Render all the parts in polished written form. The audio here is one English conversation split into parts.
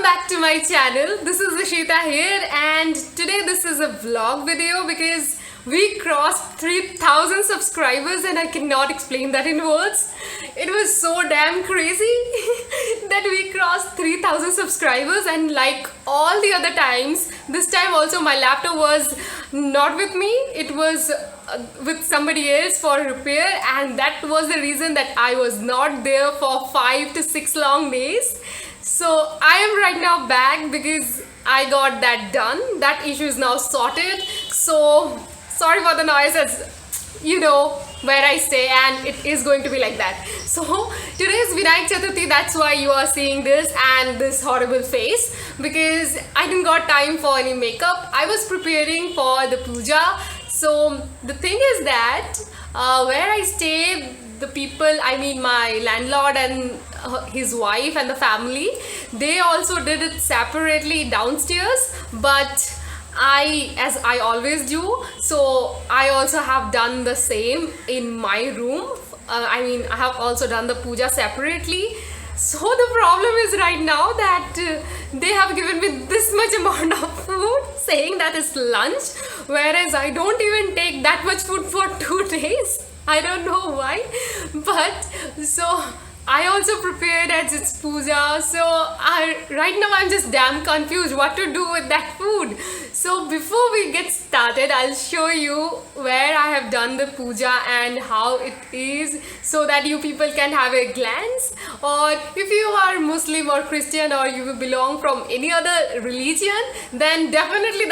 Welcome back to my channel. This is Ishita here, and today this is a vlog video because we crossed 3,000 subscribers and I cannot explain that in words. It was so damn crazy that we crossed 3,000 subscribers, and like all the other times, this time also my laptop was not with me. It was with somebody else for repair, and that was the reason that I was not there for 5 to 6 long days. So I am right now back because I got that done. That issue is now sorted. So sorry for the noise, as you know where I stay, and it is going to be like that. So today is Vinayak Chaturthi, that's why you are seeing this and this horrible face, because I didn't got time for any makeup. I was preparing for the puja. So the thing is that where I stay, the people, I mean my landlord and his wife and the family, they also did it separately downstairs, but as I always do, so I also have done the same in my room. I mean, I have also done the puja separately. So the problem is right now that they have given me this much amount of food, saying that it's lunch, whereas I don't even take that much food for 2 days. I don't know why, but so I also prepared as it's puja. So right now I'm just damn confused what to do with that food. So before we get started, I'll show you where I have done the puja and how it is, so that you people can have a glance. Or if you are Muslim or Christian, or you belong from any other religion, then definitely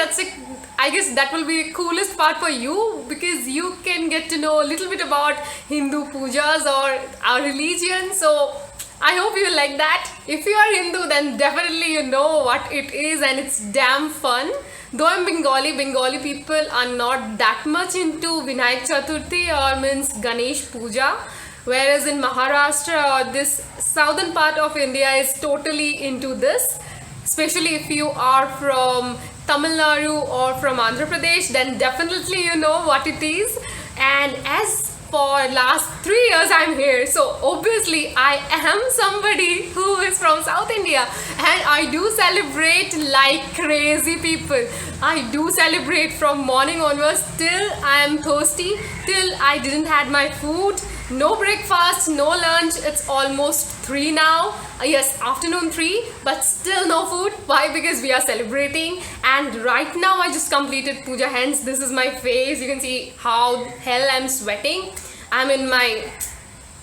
I guess that will be the coolest part for you, because you can get to know a little bit about Hindu pujas or our religion. So I hope you like that. If you are Hindu, then definitely you know what it is, and it's damn fun. Though I'm Bengali people are not that much into Vinayak Chaturthi, or means Ganesh Puja, whereas in Maharashtra or this southern part of India is totally into this. Especially if you are from Tamil Nadu or from Andhra Pradesh, then definitely you know what it is. And as for last 3 years I'm here, so obviously I am somebody who is from South India, and I do celebrate like crazy people. I do celebrate from morning onwards till I am thirsty, till I didn't had my food. No breakfast, no lunch. It's almost 3 now. Yes, afternoon 3, but still no food. Why? Because we are celebrating. And right now I just completed puja, hence this is my face. You can see how hell I'm sweating. I'm in my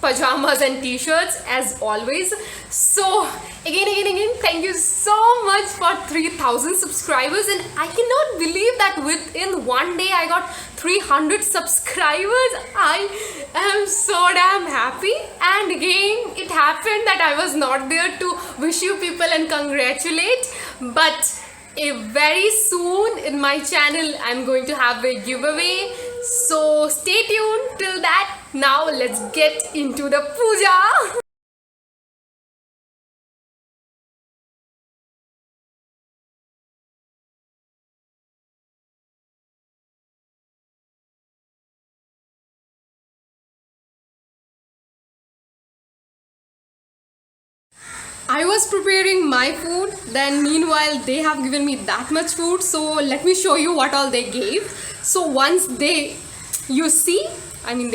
pajamas and t-shirts as always. So again, thank you so much for 3,000 subscribers, and I cannot believe that within one day I got 300 subscribers. I am so damn happy. And again, it happened that I was not there to wish you people and congratulate, but very soon in my channel I'm going to have a giveaway, so stay tuned till that. Now let's get into the puja. I was preparing my food, then meanwhile they have given me that much food. So let me show you what all they gave. So once you see, I mean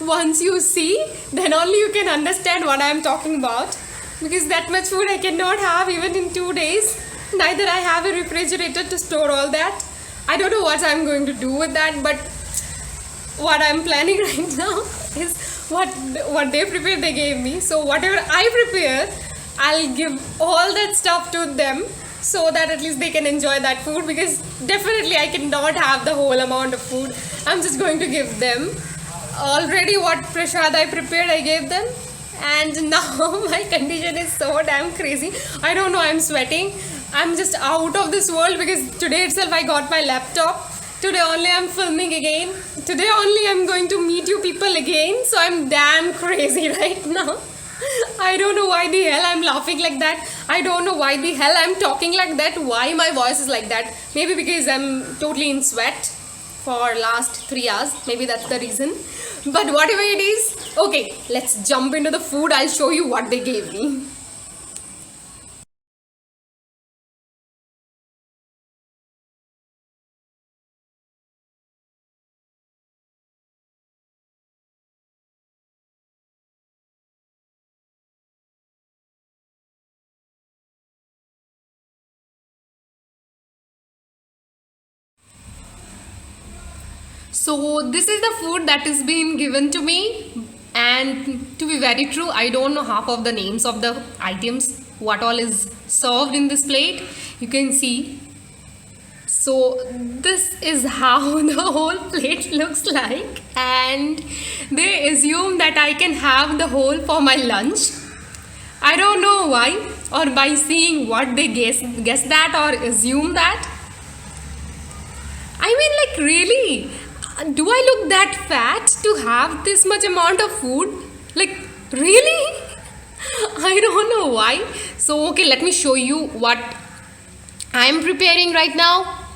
once you see, then only you can understand what I am talking about, because that much food I cannot have even in 2 days. Neither I have a refrigerator to store all that. I don't know what I'm going to do with that, but what I'm planning right now is what they prepared, they gave me. So whatever I prepare, I'll give all that stuff to them, so that at least they can enjoy that food, because definitely I cannot have the whole amount of food. I'm just going to give them. Already what prasad I prepared, I gave them, and now my condition is so damn crazy. I don't know, I'm sweating. I'm just out of this world, because today itself I got my laptop. Today only I'm filming again. Today only I'm going to meet you people again. So I'm damn crazy right now. I don't know why the hell I'm laughing like that. I don't know why the hell I'm talking like that. Why my voice is like that. Maybe because I'm totally in sweat for last 3 hours. Maybe that's the reason. But whatever it is, okay, let's jump into the food. I'll show you what they gave me. So this is the food that is being given to me, and to be very true, I don't know half of the names of the items, what all is served in this plate. You can see. So this is how the whole plate looks like, and they assume that I can have the whole for my lunch. I don't know why, or by seeing what they guess that or assume that. I mean, like, really? Do I look that fat to have this much amount of food? Like, really? I don't know why. So, okay, let me show you what I'm preparing right now.